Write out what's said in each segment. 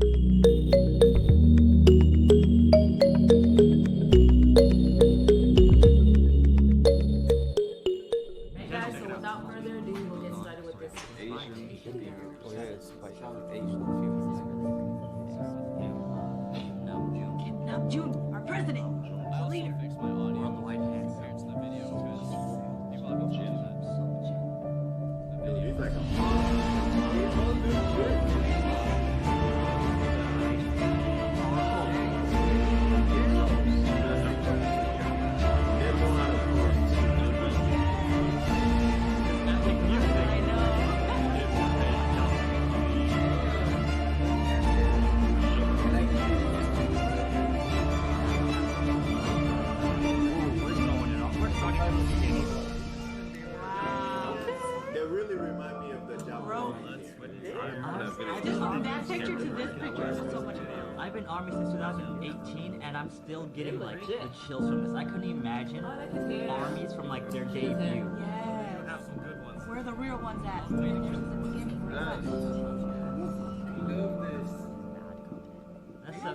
Guys, so without further ado, we'll get started with this. Kim Nam-jun, our president, the leader. That picture to this picture is so much better. I've been Army since 2018 and I'm still getting like the chills from this. I couldn't imagine armies from like their debut. Yes. Where are the real ones at?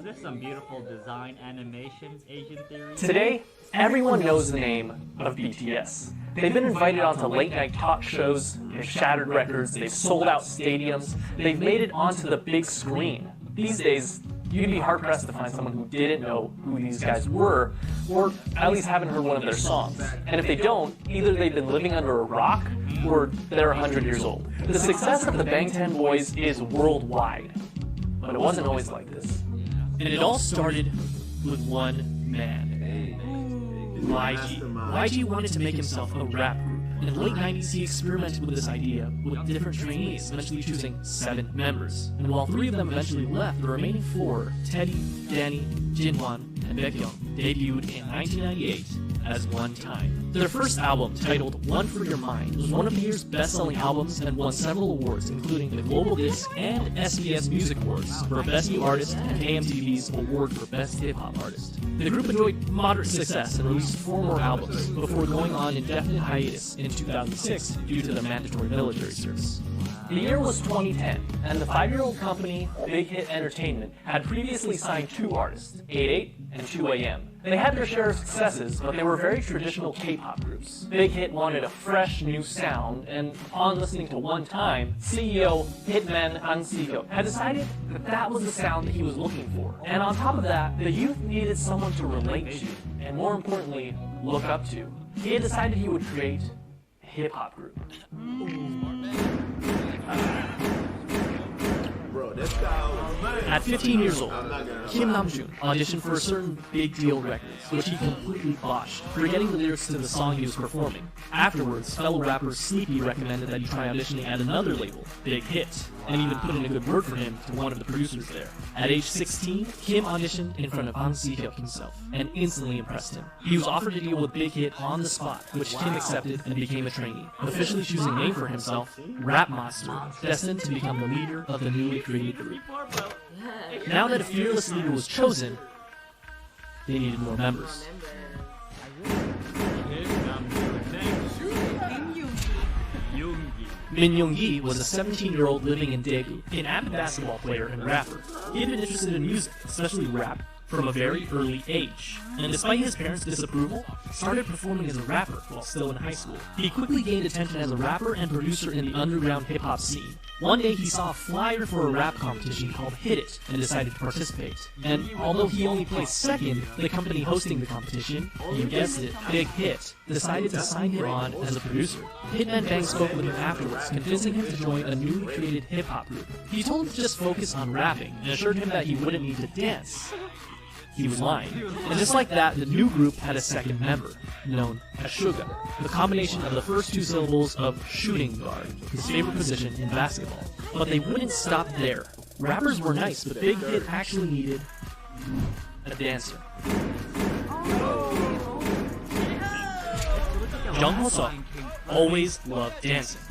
There's some beautiful design, animation, Asian theory. Today, everyone knows the name of BTS. They've been invited onto late-night talk shows, they've shattered records, they've sold out stadiums, they've made it onto the big screen. These days, you'd be hard-pressed to find someone who didn't know who these guys were, or at least haven't heard one of their songs. And if they don't, either they've been living under a rock, or they're 100 years old. The success of the Bangtan Boys is worldwide, but it wasn't always like this. And it all started with one man, YG. YG wanted to make himself a rap group. In the late 90s, he experimented with this idea with different trainees, eventually choosing 7 members. And while 3 of them eventually left, the remaining 4, Teddy, Danny, Jinhwan, and Baekhyun, debuted in 1998 as One Time. Their first album, titled One for Your Mind, was one of the year's best-selling albums and won several awards, including the Global Disc and SBS Music Awards for Best New Artist and AMTV's Award for Best Hip-Hop Artist. The group enjoyed moderate success and released 4 more albums before going on indefinite hiatus in 2006 due to the mandatory military service. The year was 2010, and the 5-year-old company, Big Hit Entertainment, had previously signed 2 artists, 88 and 2AM. They had their share of successes, but they were very traditional K-pop groups. Big Hit wanted a fresh, new sound, and upon listening to One Time, CEO Hitman Han Si-hyuk had decided that that was the sound that he was looking for. And on top of that, the youth needed someone to relate to, and more importantly, look up to. He had decided he would create a hip-hop group. At 15 years old, Kim Nam-jun auditioned for a certain Big Deal Records, which he completely botched, forgetting the lyrics to the song he was performing. Afterwards, fellow rapper Sleepy recommended that he try auditioning at another label, Big Hit, and even put in a good word for him to one of the producers there. At age 16, Kim auditioned in front of Han Si-hyuk himself, and instantly impressed him. He was offered a deal with Big Hit on the spot, which Kim accepted and became a trainee, officially choosing a name for himself, Rap Monster, destined to become the leader of the newly created group. Now that a fearless leader was chosen, they needed more members. Min Young-gi was a 17-year-old living in Daegu, an avid basketball player and rapper. He had been interested in music, especially rap, from a very early age, and despite his parents' disapproval, started performing as a rapper while still in high school. He quickly gained attention as a rapper and producer in the underground hip-hop scene. One day he saw a flyer for a rap competition called Hit It and decided to participate. And although he only placed second, the company hosting the competition, you guessed it, Big Hit, decided to sign him on as a producer. Hitman Bang spoke with him afterwards, convincing him to join a newly created hip-hop group. He told him to just focus on rapping and assured him that he wouldn't need to dance. He was lying. And just like that, the new group had a second member, known as Suga, the combination of the first 2 syllables of shooting guard, his favorite position in basketball. But they wouldn't stop there. Rappers were nice, but Big Hit actually needed a dancer. Jung Ho-suk always loved dancing.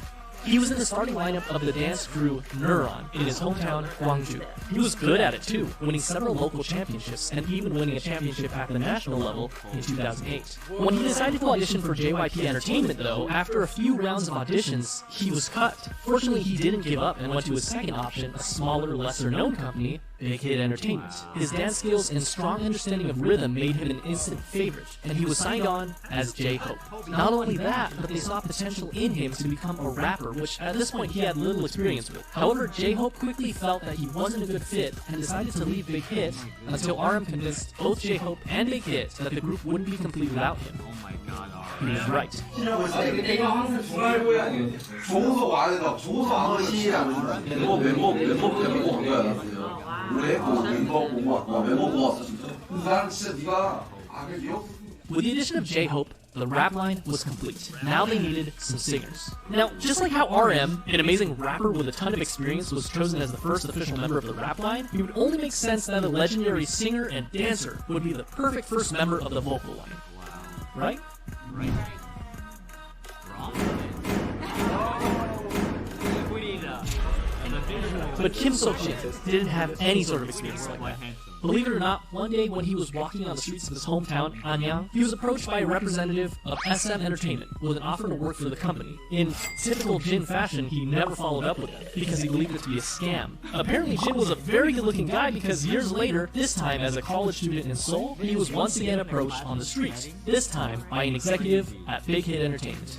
He was in the starting lineup of the dance crew Neuron in his hometown, Gwangju. He was good at it too, winning several local championships and even winning a championship at the national level in 2008. When he decided to audition for JYP Entertainment though, after a few rounds of auditions, he was cut. Fortunately, he didn't give up and went to his second option, a smaller, lesser-known company, Big Hit Entertainment. His dance skills and strong understanding of rhythm made him an instant favorite, and he was signed on as J-Hope. Not only that, but they saw potential in him to become a rapper, which at this point he had little experience with. However, J-Hope quickly felt that he wasn't a good fit and decided to leave Big Hit until RM convinced both J-Hope and Big Hit that the group wouldn't be complete without him. He was right. 좋아서 와야 된다. 좋아서 안 오시라고 멤버 온 거야. 멤버 보고 왔다. 멤버 보고 왔어 진짜. 난 진짜 네가 With the addition of J-Hope, the rap line was complete. Now they needed some singers. Now, just like how RM, an amazing rapper with a ton of experience, was chosen as the first official member of the rap line, it would only make sense that a legendary singer and dancer would be the perfect first member of the vocal line. Right? Right. But Kim Sok-jin didn't have any sort of experience like that. Believe it or not, one day when he was walking on the streets of his hometown, Anyang, he was approached by a representative of SM Entertainment with an offer to work for the company. In typical Jin fashion, he never followed up with it because he believed it to be a scam. Apparently, Jin was a very good-looking guy because years later, this time as a college student in Seoul, he was once again approached on the street, this time by an executive at Big Hit Entertainment.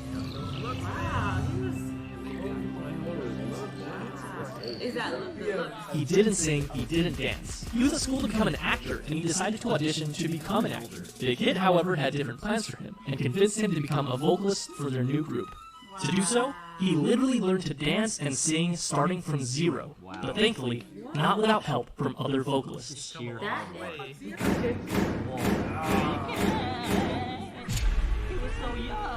He didn't sing, he didn't dance. He was at school to become an actor, and he decided to audition to become an actor. Big Hit, however, had different plans for him, and convinced him to become a vocalist for their new group. To do so, he literally learned to dance and sing starting from zero, but thankfully, not without help from other vocalists.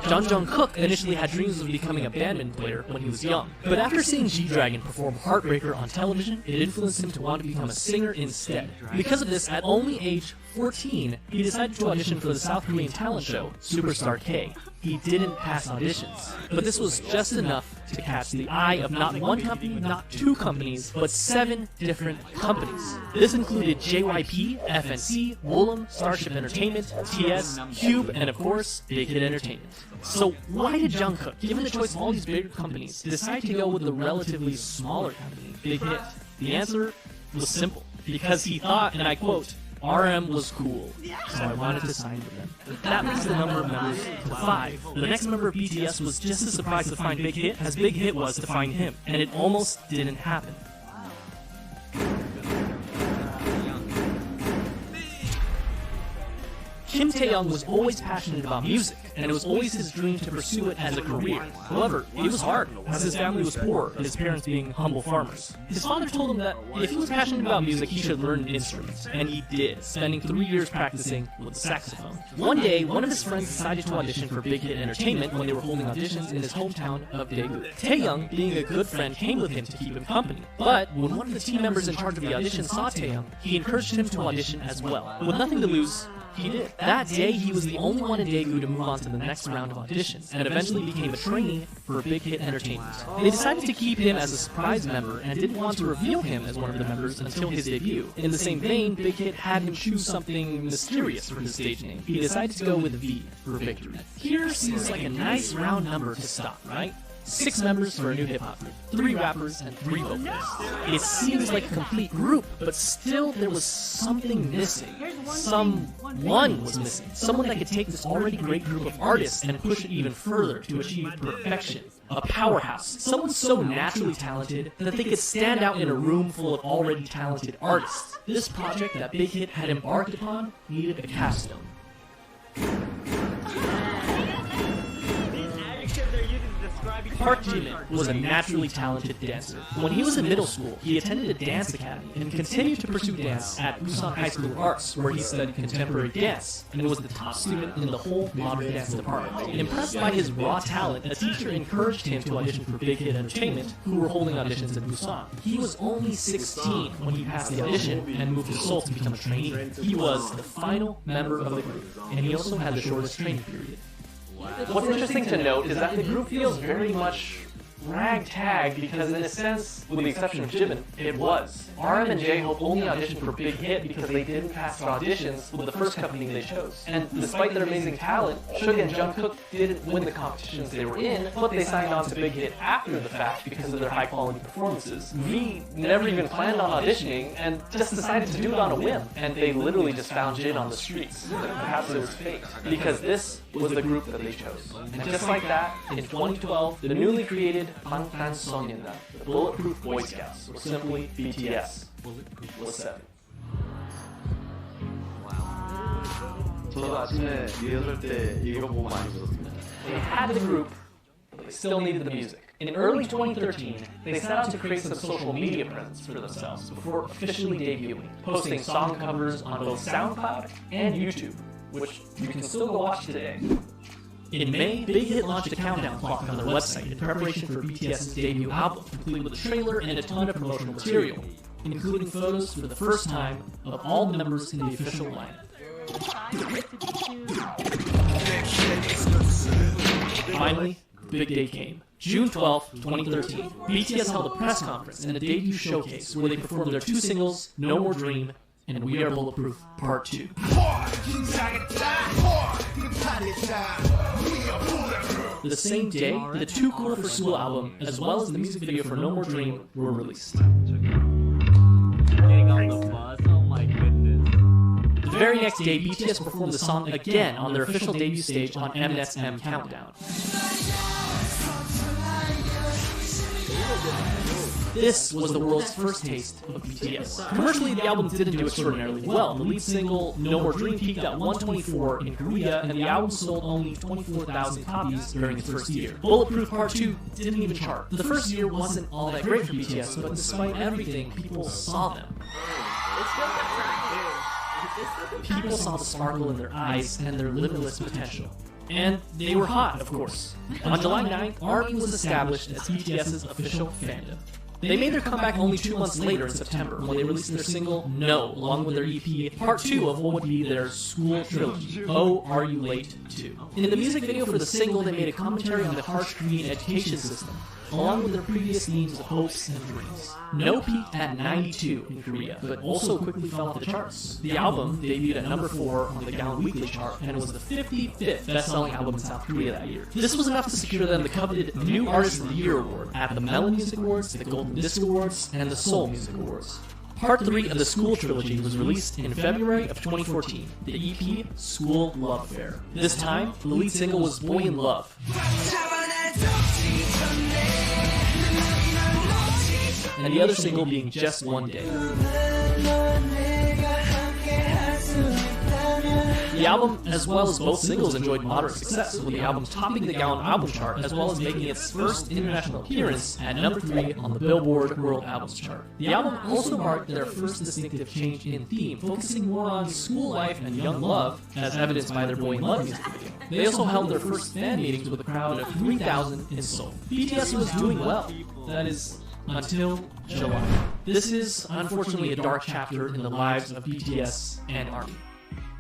Jung Jung-kook initially had dreams of becoming a badminton player when he was young, but after seeing G-Dragon perform Heartbreaker on television, it influenced him to want to become a singer instead. Because of this, at only age 14, he decided to audition for the South Korean talent show, Superstar K. He didn't pass auditions, but this was just enough to catch the eye of not one company, not two companies, but 7 different companies. This included JYP, FNC, Woollim, Starship Entertainment, TS, Cube, and of course, Big Hit Entertainment. So why did Jungkook, given the choice of all these bigger companies, decide to go with the relatively smaller company, Big Hit? The answer was simple. Because he thought, and I quote, RM was cool, so I wanted to sign with them. That brings the number of members to 5. The next member of BTS was just as surprised to find Big Hit as Big Hit was to find him, and it almost didn't happen. Kim Tae-young was always passionate about music, and it was always his dream to pursue it as a career. However, it was hard, as his family was poor, his parents being humble farmers. His father told him that if he was passionate about music, he should learn an instrument, and he did, spending 3 years practicing with the saxophone. One day, one of his friends decided to audition for Big Hit Entertainment when they were holding auditions in his hometown of Daegu. Tae-young, being a good friend, came with him to keep him company. But when one of the team members in charge of the audition saw Tae-young, he encouraged him to audition as well. With nothing to lose, he did. That day, he was the only one in Daegu to move on to the next round of auditions, and eventually became a trainee for Big Hit Entertainment. They decided to keep him as a surprise member and didn't want to reveal him as one of the members until his debut. In the same vein, Big Hit had him choose something mysterious for his stage name. He decided to go with V for victory. Here seems like a nice round number to stop, right? 6 members for a new hip-hop group, 3 rappers and 3 vocalists. It seems like a complete group, but still there was something missing. Someone was missing. Someone that could take this already great group of artists and push it even further to achieve perfection. A powerhouse. Someone so naturally talented that they could stand out in a room full of already talented artists. This project that Big Hit had embarked upon needed a capstone. Park Ji-min was a naturally talented dancer. When he was in middle school, he attended a dance academy and continued to pursue dance at Busan High School of Arts, where he studied contemporary dance, and was the top student in the whole modern dance department. Impressed by his raw talent, a teacher encouraged him to audition for Big Hit Entertainment, who were holding auditions in Busan. He was only 16 when he passed the audition and moved to Seoul to become a trainee. He was the final member of the group, and he also had the shortest training period. What's interesting to note is that the group feels very much ragtag because in a sense, with the exception of Jimin, it was. RM and J-Hope only auditioned for Big Hit because they didn't pass their auditions with the first company they chose. And despite their amazing talent, Suga and Jungkook didn't win the competitions they were in, but they signed on to Big Hit after the fact because of their high-quality performances. V never even planned on auditioning and just decided to do it on a whim, and they literally just found Jin on the streets. Perhaps it was fate, because this was the group that they chose. And just like that, in 2012, the newly created 방탄소년단, the Bulletproof Boy Scouts, or simply BTS, was 7. 저도 아침에 리허설 때 이거 보고 많이 웃었습니다. They had the group, but they still needed the music. In early 2013, they set out to create some social media presence for themselves before officially debuting, posting song covers on both SoundCloud and YouTube, which you can still go watch today. In May, Big Hit launched a countdown clock on their website in preparation for BTS's debut album, complete with a trailer and a ton of promotional material, including photos for the first time of all the members in the official lineup. Finally, the big day came. June 12, 2013, BTS held a press conference and a debut showcase where they performed their 2 singles, No More Dream and We Are Bulletproof Part 2. The same day, the 2 Cool for School album, as well as the music video for No More Dream, were released. Getting on the bus, oh my goodness. The very next day, BTS performed the song again on their official debut stage on Mnet's M Countdown. This was the world's first taste of BTS. Commercially, the album didn't do extraordinarily well. The lead single, No More Dream, peaked at 124 in Korea, and the album sold only 24,000 copies during its first year. Bulletproof Part 2 didn't even chart. The first year wasn't all that great for BTS, but despite everything, people saw them. People saw the sparkle in their eyes and their limitless potential. And they were hot, of course. On July 9th, ARMY was established as BTS's official fandom. They made their comeback only 2 months later in September when they released their single No, along with their EP, part 2 of what would be their school trilogy, Oh, Are You Late Too. In the music video for the single, they made a commentary on the harsh Korean education system, along with their previous themes of hopes and dreams. No peaked at 92 in Korea, but also quickly fell off the charts. The album debuted at number 4 on the Gaon Weekly chart and was the 55th best-selling album in South Korea that year. This was enough to secure them the coveted New Artist of the Year award at the Melon Music Awards, the Golden Disc Awards, and the Seoul Music Awards. Part 3 of the School Trilogy was released in February of 2014, the EP School Love Affair. This time, the lead single was Boy in Love. And the other single being Just One Day. The album, as well as both singles, enjoyed moderate success, with the album topping the Gaon album chart, as well as making its first international appearance at number 3 on the Billboard World Albums chart. The album also marked their first distinctive change in theme, focusing more on school life and young love, as evidenced by their Boy in Love music video. They also held their first fan meetings with a crowd of 3,000 in Seoul. BTS was doing well. That is, until July. This is, unfortunately, a dark chapter in the lives of BTS and ARMY.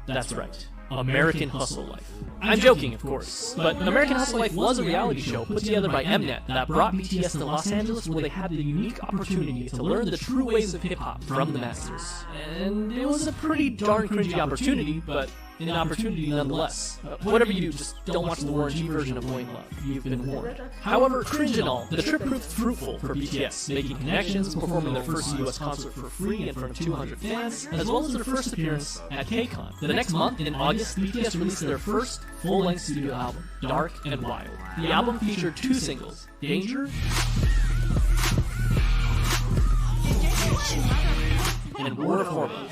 That's right, American Hustle Life. I'm joking, of course, but American Hustle Life was a reality show put together by Mnet that brought BTS to Los Angeles, where they had the unique opportunity to learn the true ways of hip-hop from the masters. And it was a pretty darn cringy opportunity, but an opportunity nonetheless. Whatever you do, just don't watch the Warren G version of Boy in Love. You've been warned. However, cringe and all, the trip proved fruitful for BTS, making connections, performing their first US concert for free in front of 200 fans, as well as their first appearance at KCON. The next month, in August, BTS released their first full-length studio album, Dark and Wild. The album featured 2 singles, Danger and War of Hormones.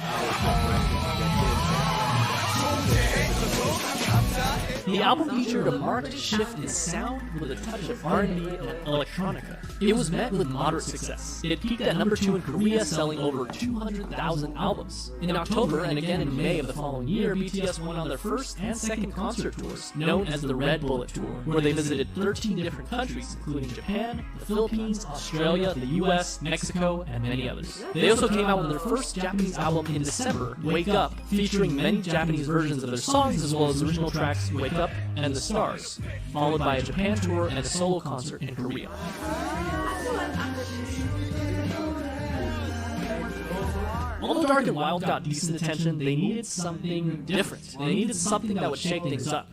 The album featured a marked shift in sound with a touch of R&B and electronica. It was met with moderate success. It peaked at number 2 in Korea, selling over 200,000 albums. In October and again in May of the following year, BTS went on their first and second concert tours, known as the Red Bullet Tour, where they visited 13 different countries, including Japan, the Philippines, Australia, the US, Mexico, and many others. They also came out with their first Japanese album in December, Wake Up, featuring many Japanese versions of their songs as well as original tracks tracks Wake Up and The Stars, followed by a Japan tour and a solo concert in Korea. Although Dark and Wild got decent attention, they needed something different. They needed something that would shake things up.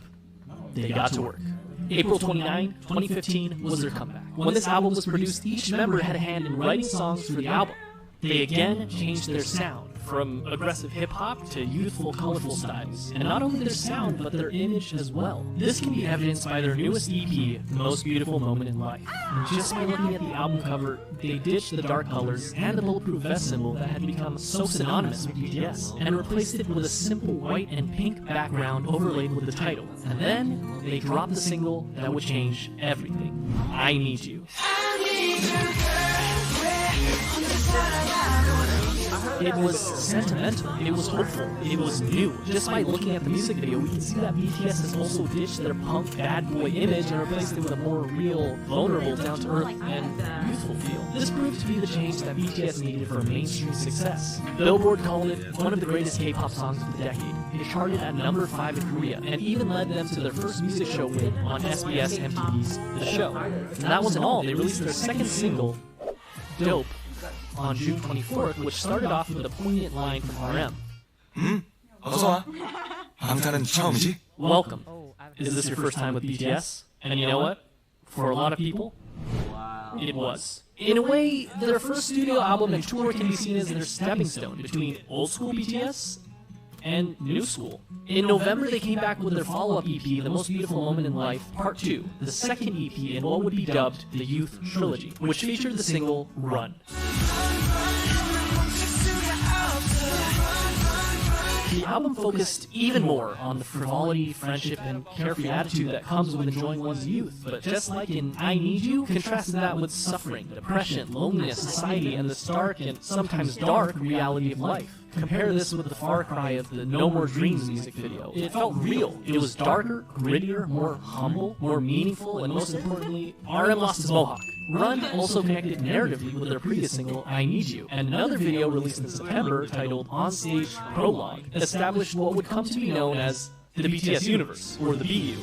They got to work. April 29, 2015 was their comeback. When this album was produced, each member had a hand in writing songs for the album. They again changed their sound, from aggressive hip-hop to youthful, colorful styles. And not only their sound, but their image as well. This can be evidenced by their newest EP, The Most Beautiful Moment in Life. And just by looking at the album cover, they ditched the dark colors and the bulletproof vest symbol that had become so synonymous with BTS, and replaced it with a simple white and pink background overlaid with the title. And then, they dropped the single that would change everything. I Need You. It was sentimental, it was hopeful, it was new. Just by looking at the music video, we can see that BTS has also ditched their punk bad boy image and replaced it with a more real, vulnerable, down-to-earth, and youthful feel. This proved to be the change that BTS needed for mainstream success. Billboard called it one of the greatest K-pop songs of the decade. It charted at number 5 in Korea, and even led them to their first music show win on SBS MTV's The Show. And that wasn't all, they released their second single, Dope, on June 24th, which started off with a poignant line from RM. 어서와. 방탄은 처음이지? Welcome. Is this your first time with BTS? And you know what? For a lot of people, it was. In a way, their first studio album and tour can be seen as their stepping stone between old school BTS and new school. In November, they came back with their follow-up EP, The Most Beautiful Moment in Life, Part 2, the second EP in what would be dubbed the Youth Trilogy, which featured the single Run. The album focused even more on the frivolity, friendship, and carefree attitude that comes with enjoying one's youth. But just like in I Need You, contrasted that with suffering, depression, loneliness, society, and the stark and sometimes dark reality of life. Compare this with the far cry of the No More Dreams music video. It felt real. It was darker, grittier, more humble, more meaningful, and most importantly, RM lost his mohawk. Run also connected narratively with their previous single, I Need You, and another video released in September titled Onstage Prologue established what would come to be known as the BTS universe, or the BU,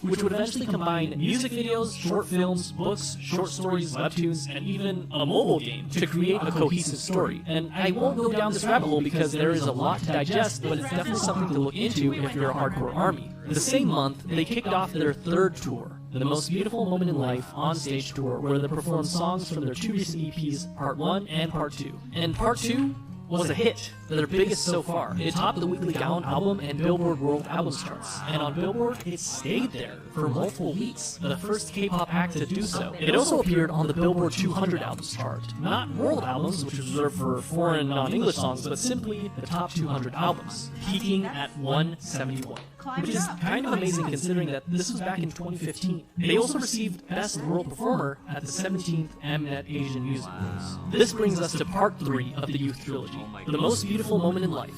which would eventually combine music videos, short films, books, short stories, webtoons, and even a mobile game to create a cohesive story. And I won't go down this rabbit hole because there is a lot to digest, but it's definitely something to look into if you're a hardcore ARMY. The same month, they kicked off their third tour, The Most Beautiful Moment in Life on-stage tour, where they performed songs from their two recent EPs, Part 1 and Part 2. And Part 2 was a hit, their biggest so far. It topped the Weekly Gaon album and Billboard World Albums charts, and on Billboard, it stayed there for multiple weeks, the first K-pop act to do so. It also appeared on the Billboard 200 albums chart, not world albums, which is reserved for foreign non-English songs, but simply the top 200 albums, peaking at 171. Which is kind of amazing considering that this was back in 2015. They also received Best World Performer at the 17th Mnet Asian Music Awards. This brings us to Part 3 of the Youth Trilogy, The Most Beautiful Moment in Life,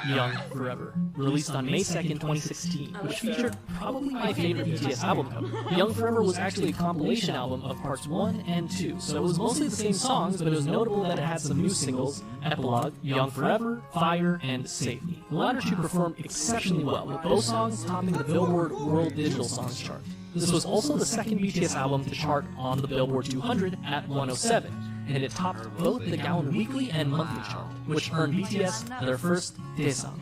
Young Forever, released on May 2nd, 2016, which featured probably my favorite BTS album cover. Young Forever was actually a compilation album of Parts 1 and 2, so it was mostly the same songs, but it was notable that it had some new singles, Epilogue, Young Forever, Fire, and Save Me. The latter two performed exceptionally well, with both songs topping the Billboard World Digital Songs chart. This was also the second BTS album to chart on the Billboard 200 at 107, and it topped both the Gaon Weekly and Monthly chart, which earned BTS their first Daesang.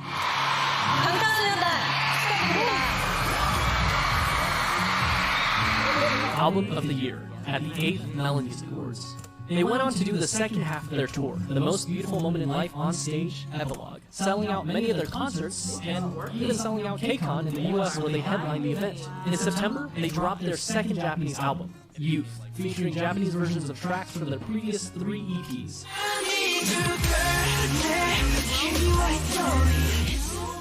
Album of the Year at the 8th Melon Music Awards. They went on to do the second half of their tour, The Most Beautiful Moment in Life on Stage, Epilogue, selling out many of their concerts, and even selling out KCON in the US where they headlined the event. In September, they dropped their second Japanese album, Youth, featuring Japanese versions of tracks from their previous 3 EPs,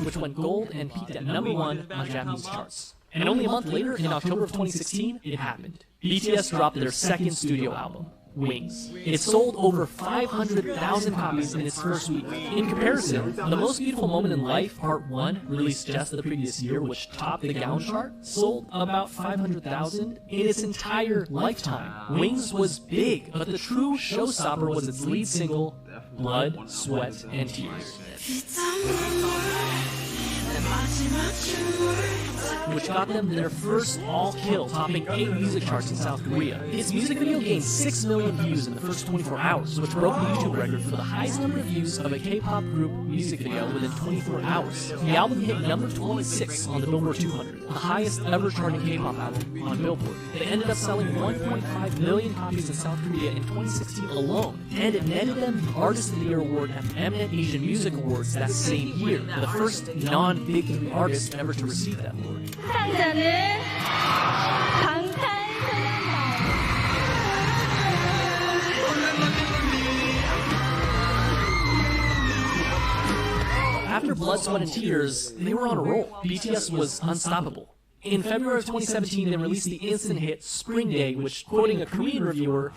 which went gold and peaked at number 1 on Japanese charts. And only a month later, in October of 2016, it happened. BTS dropped their second studio album, Wings. It sold over 500,000 copies in its first week. In comparison, The Most Beautiful Moment in Life, Part 1, released just the previous year, which topped the Gaon chart, sold about 500,000 in its entire lifetime. Wings was big, but the true showstopper was its lead single, Blood, Sweat, and Tears. which got them their first all-kill, topping 8 music charts in South Korea. His music video gained 6 million views in the first 24 hours, which broke the YouTube record for the highest number of views of a K-pop group music video within 24 hours. The album hit number 26 on the Billboard 200, the highest ever charting K-pop album on Billboard. It ended up selling 1.5 million copies in South Korea in 2016 alone, and it netted them the Artist of the Year award at the Eminent Asian Music Awards that same year, the first non-Big 3 artist ever to receive that award. 수상자는 After Blood, Sweat, and Tears, they were on a roll. BTS was unstoppable. In February of 2017, they released the instant hit Spring Day, which, quoting a Korean reviewer,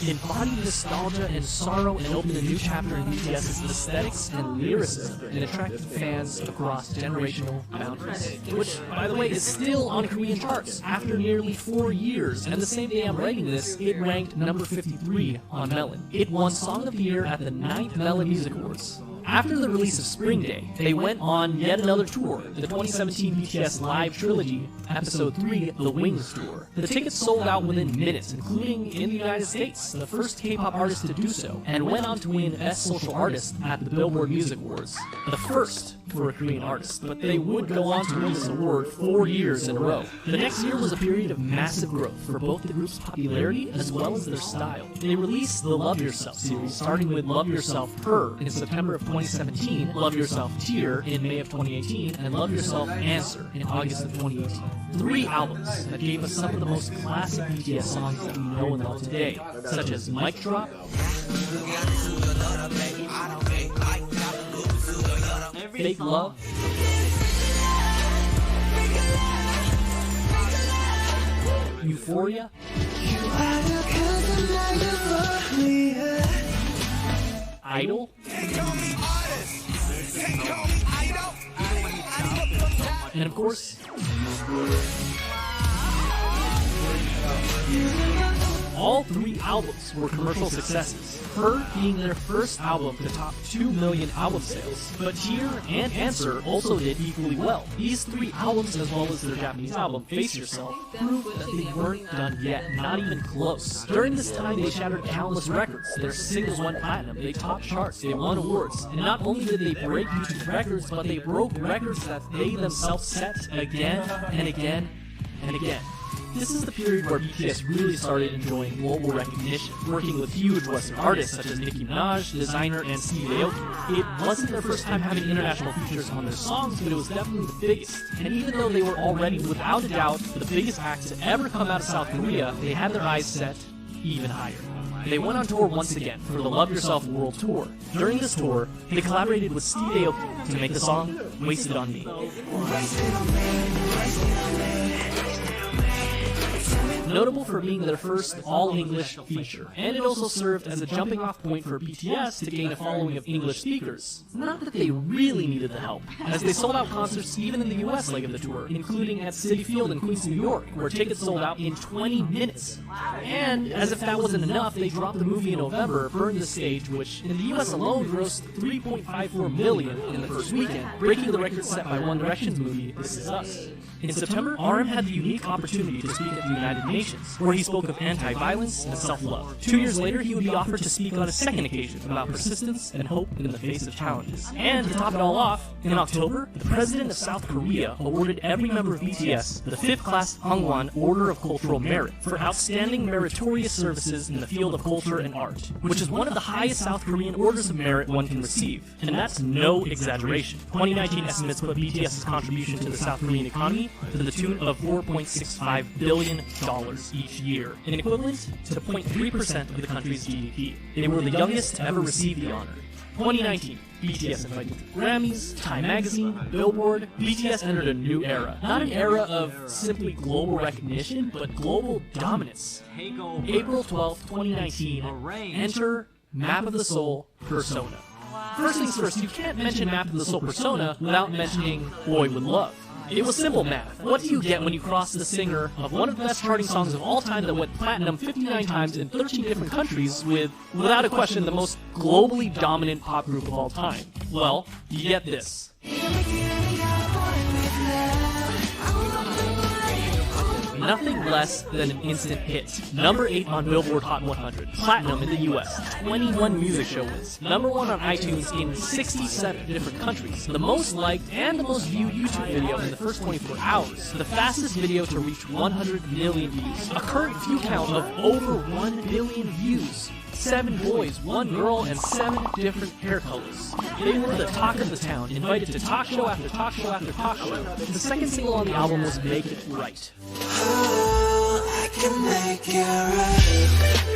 embodied nostalgia and sorrow and opened a new chapter in BTS's aesthetics and lyricism and attracted fans across generational boundaries. Which, by the way, is still on Korean charts after nearly 4 years. And the same day I'm writing this, it ranked number 53 on Melon. It won Song of the Year at the 9th Melon Music Awards. After the release of Spring Day, they went on yet another tour, the 2017 BTS Live Trilogy, Episode 3, The Wings Tour. The tickets sold out within minutes, including in the United States, the first K-pop artist to do so, and went on to win Best Social Artist at the Billboard Music Awards, the first for a Korean artist, but they would go on to win this award 4 years in a row. The next year was a period of massive growth for both the group's popularity as well as their style. They released the Love Yourself series, starting with Love Yourself Her in September of 2017, Love Yourself Tear in May of 2018, and Love Yourself Answer in August of 2018. 3 albums that gave us some of the most classic BTS songs that we know and love today, such as Mic Drop, Fake Love, Euphoria, Idol, and of course, all 3 albums were commercial successes, Her being their first album to top 2 million album sales. But Tear and Answer also did equally well. These 3 albums, as well as their Japanese album, Face Yourself, proved that they weren't done yet, not even close. During this time, they shattered countless records. Their singles went platinum, they topped charts, they won awards. And not only did they break YouTube records, but they broke records that they themselves set again and again and again. This is the period where BTS really started enjoying global recognition, working with huge Western artists such as Nicki Minaj, Designer, and Steve Aoki. It wasn't their first time having international features on their songs, but it was definitely the biggest. And even though they were already, without a doubt, the biggest act to ever come out of South Korea, they had their eyes set even higher. They went on tour once again for the Love Yourself World Tour. During this tour, they collaborated with Steve Aoki to make the song Wasted on Me. Notable for being their first all-English feature, and it also served as a jumping-off point for BTS to gain a following of English speakers. Not that they really needed the help, as they sold out concerts even in the US leg of the tour, including at Citi Field in Queens, New York, where tickets sold out in 20 minutes. And, as if that wasn't enough, they dropped the movie in November, Burn the Stage, which in the US alone grossed $3.54 million in the first weekend, breaking the record set by One Direction's movie, This Is Us. In September, RM had the unique opportunity to speak at the United Nations, where he spoke of anti-violence and self-love. 2 years later, he would be offered to speak on a second occasion about persistence and hope in the face of challenges. And to top it all off, in October, the president of South Korea awarded every member of BTS the 5th class Hwangwon Order of Cultural Merit for outstanding meritorious services in the field of culture and art, which is one of the highest South Korean orders of merit one can receive. And that's no exaggeration. 2019 estimates put BTS's contribution to the South Korean economy to the tune of $4.65 billion each year, an equivalent to 0.3% of the country's GDP. They were the youngest to ever receive the honor. 2019, BTS invited to Grammys, Time Magazine, Billboard. BTS entered a new era. Not an era of simply global recognition, but global dominance. April 12th, 2019, enter Map of the Soul Persona. First things first, you can't mention Map of the Soul Persona without mentioning Boy With Love. It was simple math. What do you get when you cross the singer of one of the best charting songs of all time that went platinum 59 times in 13 different countries with, without a question, the most globally dominant pop group of all time? Well, you get this. nothing less than an instant hit. Number 8 on Billboard Hot 100, platinum in the US, 21 music show wins, number 1 on iTunes in 67 different countries, the most liked and the most viewed YouTube video in the first 24 hours, the fastest video to reach 100 million views, a current view count of over 1 billion views, 7 boys, 1 girl, and 7 different hair colors. They were the talk of the town, invited to talk show after talk show after talk show. The second single on the album was Make It Right. I can make it right.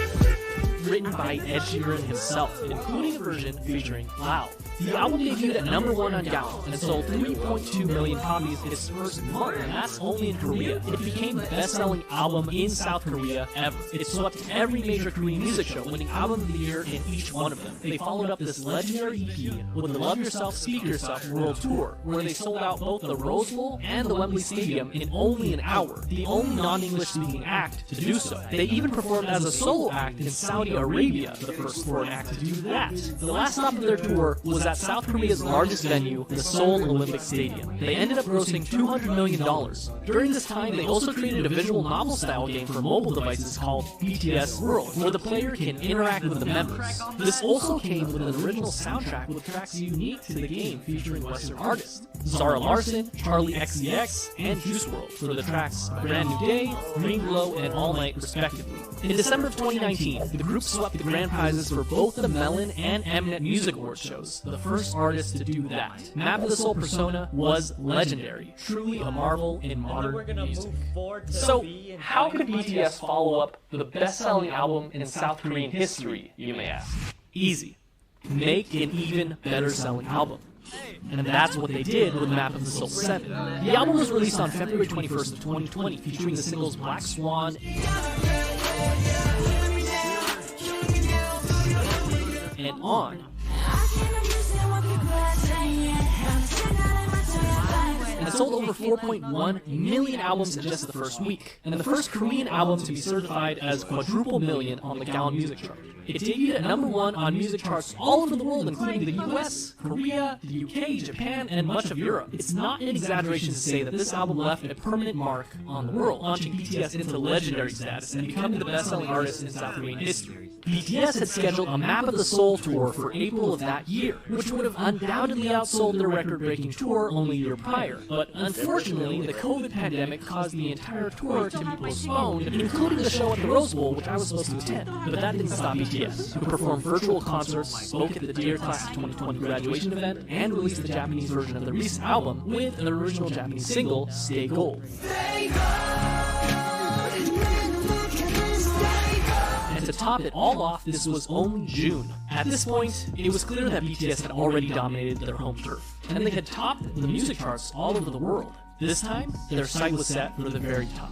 Written by Ed Sheeran himself, including a version featuring Loud. The album debuted at number 1 on Gallup and sold 3.2 million copies in its first month, and that's only in Korea. It became the best-selling album in South Korea ever. It swept every major Korean music show, winning Album of the Year in each one of them. They followed up this legendary EP with the Love Yourself, Speak Yourself World Tour, where they sold out both the Rose Bowl and the Wembley Stadium in only an hour, the only non-English speaking act to do so. They even performed as a solo act in Saudi Arabia, the first foreign act to do that. The last stop of their tour was at South Korea's largest venue, the Seoul Olympic Stadium. They ended up grossing $200 million. During this time, they also created a visual novel-style game for mobile devices called BTS World, where the player can interact with the members. This also came with an original soundtrack with tracks unique to the game featuring Western artists, Zara Larsson, Charlie XCX, and Juice WRLD for the tracks Brand New Day, Green Glow, and All Night, respectively. In December of 2019, the group swept the grand prizes for both the Melon and Mnet Music Awards shows, the first artist to do that. Map of the Soul persona was legendary, truly a marvel in modern music. So, how could BTS follow up the best-selling album in South Korean history, you may ask? Easy. Make an even better selling album. And that's what they did with Map of the Soul 7. The album was released on February 21st of 2020, featuring the singles Black Swan and On. And sold over 4.1 million albums in just the first week, and the first Korean album to be certified as quadruple million on the Gallup Music Chart. It debuted at number 1 on music charts all over the world, including the US, Korea, the UK, Japan, and much of Europe. It's not an exaggeration to say that this album left a permanent mark on the world, launching BTS into legendary status and becoming the best-selling artist in South Korean history. BTS had scheduled a Map of the Soul tour for April of that year, which would have undoubtedly outsold their record-breaking tour only a year prior. But unfortunately, the COVID pandemic caused the entire tour to be postponed, including the show at the Rose Bowl, which I was supposed to attend. But that didn't stop BTS, who performed virtual concerts, spoke at the Dear Class of 2020 graduation event, and released the Japanese version of the recent album with an original Japanese single, Stay Gold. And to top it all off, this was only June. At this point, it was clear that BTS had already dominated their home turf, and they had topped the music charts all over the world. This time, their sight was set for the very top.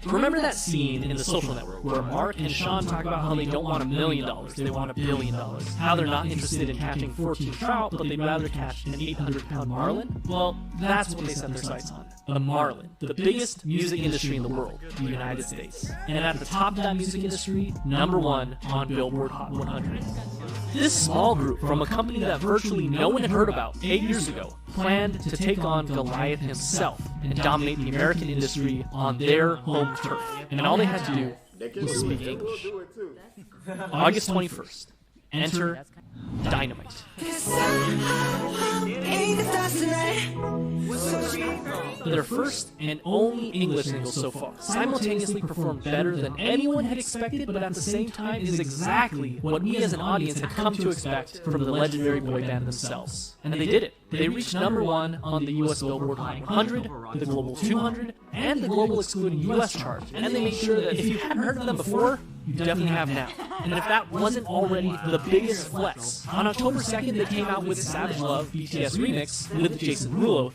Remember that scene in The Social Network where Mark and Sean talk about how they don't want $1 million, they want $1 billion. How they're not interested in catching 14 trout, but they'd rather catch an 800-pound marlin? Well, that's what they set their sights on. The marlin, the biggest music industry in the world, the United States. And at the top of that music industry, number 1 on Billboard Hot 100. This small group from a company that virtually no one had heard about 8 years ago planned to take on Goliath himself and dominate the American industry on their home turf. And all they had to do was speak English. August 21st. Enter Dynamite. Their first and only English single so far, simultaneously performed better than anyone had expected, but at the same time is exactly what we as an audience had come to expect from the legendary boy band themselves. And they did it. They reached number 1 on the US Billboard Hot 100, the Global 200, and the Global Excluding US chart. And they made sure that if you hadn't heard of them before, you definitely have now. And if that wasn't already the biggest flex, on October 2nd they came out with Savage Love BTS Remix with Jason Derulo,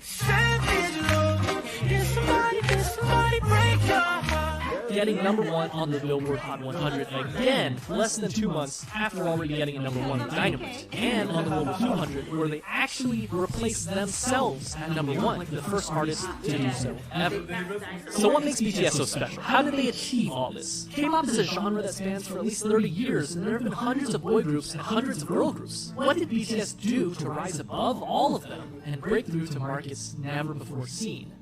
getting number 1 on the Billboard Hot 100 again, less than 2 months after already getting a number 1 with Dynamite, and on the Global 200, where they actually replaced themselves at number 1, the first artist to do so ever. So what makes BTS so special? How did they achieve all this? K-pop is a genre that spans for at least 30 years, and there have been hundreds of boy groups and hundreds of girl groups. What did BTS do to rise above all of them and break through to markets never before seen?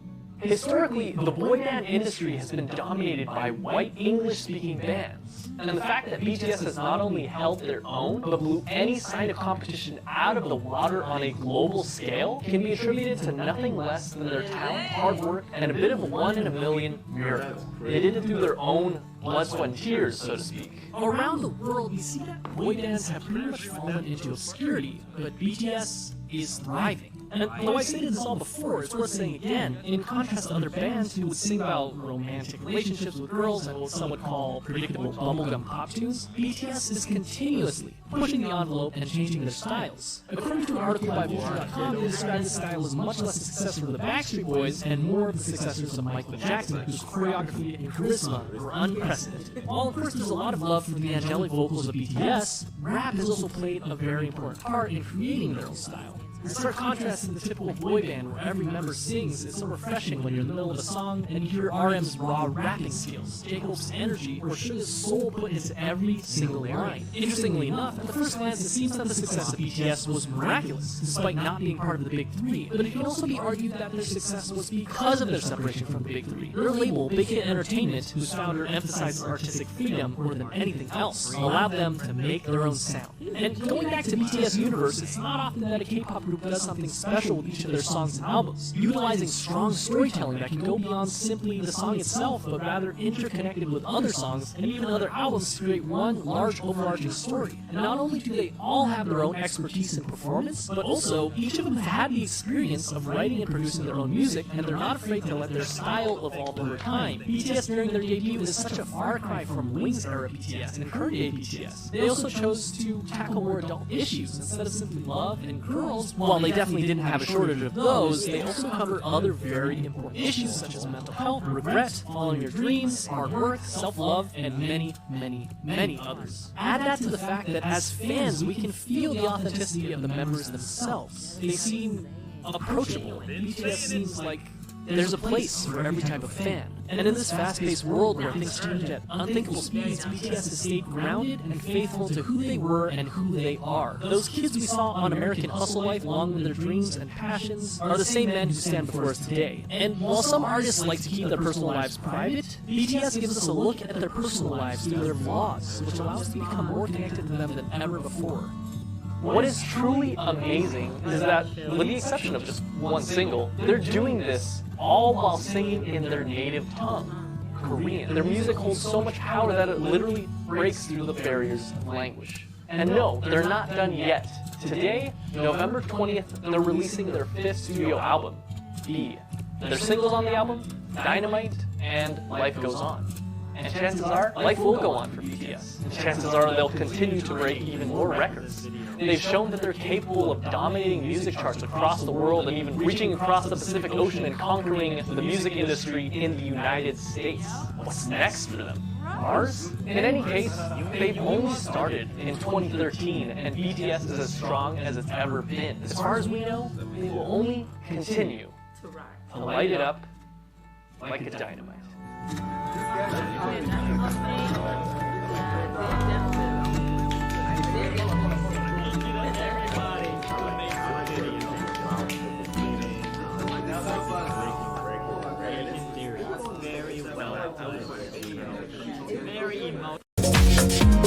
Historically, the boy band industry has been dominated by white English-speaking bands, and the fact that BTS has not only held their own, but blew any sign of competition out of the water on a global scale can be attributed to nothing less than their talent, hard work, and a bit of a 1 in a million miracle. They did it through their own blood, sweat, and tears, so to speak. Around the world, we see that boy bands have pretty much fallen into obscurity, but BTS is thriving. And though I stated this all before, it's worth saying again, in contrast to other bands who would sing about romantic relationships with girls and what some would call predictable bubblegum pop tunes, BTS is continuously pushing the envelope and changing their styles. According to an article by Vulture.com, they described this style as much less a success for the Backstreet Boys and more of the successors of Michael Jackson, whose choreography and charisma were unprecedented. While of course there's a lot of love for the angelic vocals of BTS, rap has also played a very important part in creating their own style. In stark contrast to the typical boy band where every member sings, it's so refreshing when you're in the middle of a song and you hear RM's raw rapping skills, J-Hope's energy, or Suga's soul put into every single line. Interestingly enough, at the first glance it seems that the success of BTS was miraculous, despite not being part of the Big Three, but it can also be argued that their success was because of their separation from the Big Three. Their label, Big Hit Entertainment, whose founder emphasizes artistic freedom more than anything else, allowed them to make their own sound. And going back to BTS universe, it's not often that a K-pop group does something special with each of their songs and albums, utilizing strong storytelling that can go beyond simply the song itself, but rather interconnected with other songs and even other albums to create one large overarching story. And not only do they all have their own expertise in performance, but also each of them have had the experience of writing and producing their own music, and they're not afraid to let their style evolve over time. BTS during their debut is such a far cry from Wings era BTS and current day BTS. They also chose to tackle more adult issues instead of simply love and girls. While they definitely didn't have a shortage of those, they also cover other very important issues such as mental health, regret, following your dreams, hard work, self-love, and many, many, many others. Add that to the fact that as fans, we can feel the authenticity of the members themselves. They seem approachable. BTS seems like there's a place for every type of fan. And in this fast-paced world where things change at unthinkable speeds, BTS has stayed grounded and faithful to who they were and who they are. Those kids we saw on American Hustle Life, along with their dreams and passions, are the same men who stand before us today. And while some artists like to keep their personal lives private, BTS gives us a look at their personal lives through their vlogs, which allows us to become more connected to them than ever before. What is truly amazing is that, with the exception of just one single, they're doing this all while singing in their native tongue, Korean. Their music holds so much power that it literally breaks through the barriers of language. And no, they're not done yet. Today, November 20th, they're releasing their 5th studio album, B. Their singles on the album, Dynamite and Life Goes On. And chances are, life will go on for BTS. And chances are they'll continue to break even more records. They've shown that they're capable of dominating music charts across the world and even reaching across the Pacific Ocean and conquering the music industry in the United States. What's next for them? Mars? In any case, they've only started in 2013 and BTS is as strong as it's ever been. As far as we know, they will only continue to light it up like a dynamite. Very emotional.